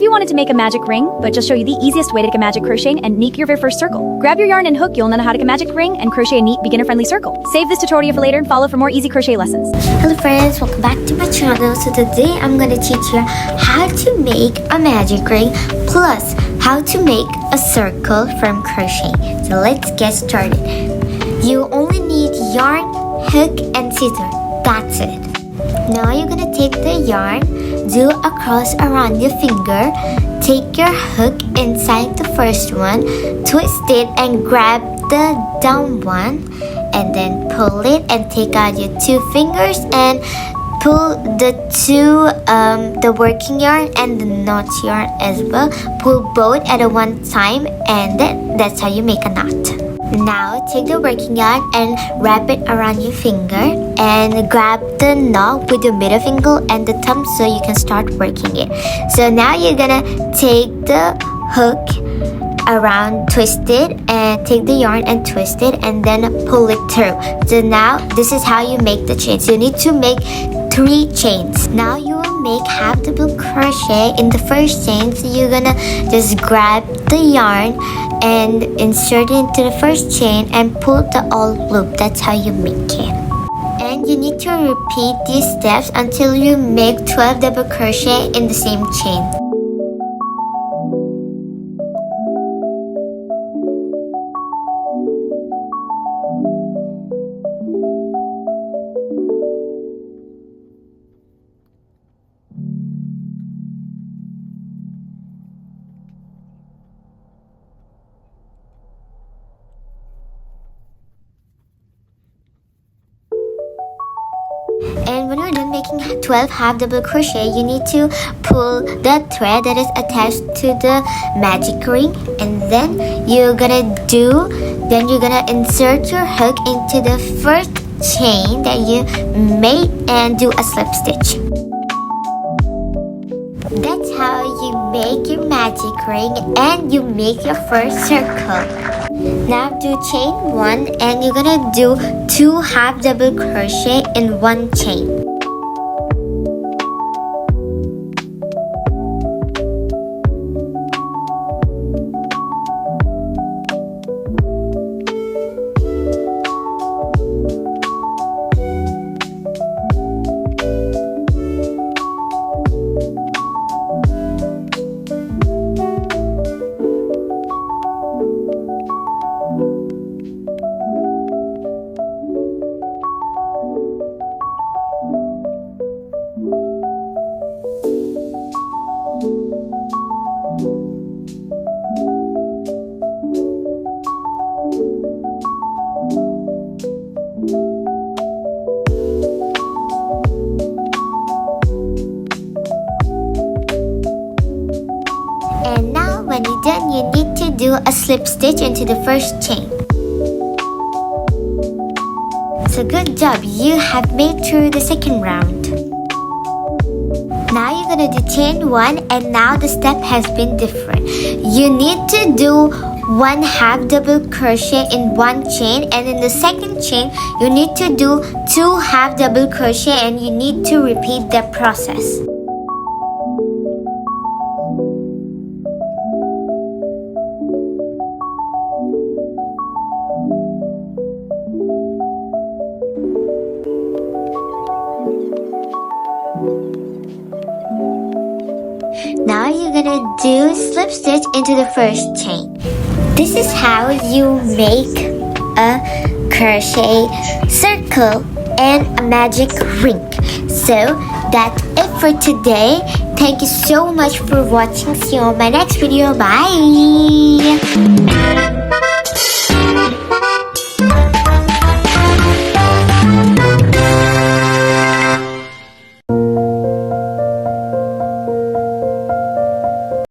you wanted to make a magic ring, but just show you the easiest way to make a magic crocheting and make your very first circle. Grab your yarn and hook, you'll know how to make a magic ring and crochet a neat beginner-friendly circle. Save this tutorial for later and follow for more easy crochet lessons. Hello friends, welcome back to my channel. So today I'm gonna teach you how to make a magic ring plus how to make a circle from crochet. So let's get started. You only need yarn, hook and scissors. That's it. Now you're gonna take the yarn, do a cross around your finger, take your hook inside the first one, twist it and grab the down one, and then pull it and take out your two fingers and pull the the working yarn and the knot yarn as well. Pull both at one time, and then that's how you make a knot. Now take the working yarn and wrap it around your finger and grab the knot with your middle finger and the thumb so you can start working it. So now you're gonna take the hook around, twist it, and take the yarn and twist it and then pull it through. So now this is how you make the chains. You need to make 3 chains. Now you will make half double crochet in the first chain. So you're gonna just grab the yarn and insert it into the first chain and pull the all loop. That's how you make it. And you need to repeat these steps until you make 12 double crochet in the same chain. And when you're done making 12 half double crochet, you need to pull the thread that is attached to the magic ring, and then you're gonna insert your hook into the first chain that you made and do a slip stitch. That's how you make your magic ring and you make your first circle. Now do chain 1 and you're gonna do 2 half double crochet in 1 chain. And now when you're done, you need to do a slip stitch into the first chain. So good job, you have made through the second round. Now you're gonna do chain 1 and now the step has been different. You need to do 1 half double crochet in 1 chain, and in the second chain you need to do 2 half double crochet and you need to repeat the process. Now you're gonna do slip stitch into the first chain. This is how you make a crochet circle and a magic ring. So that's it for today. Thank you so much for watching. See you on my next video. Bye!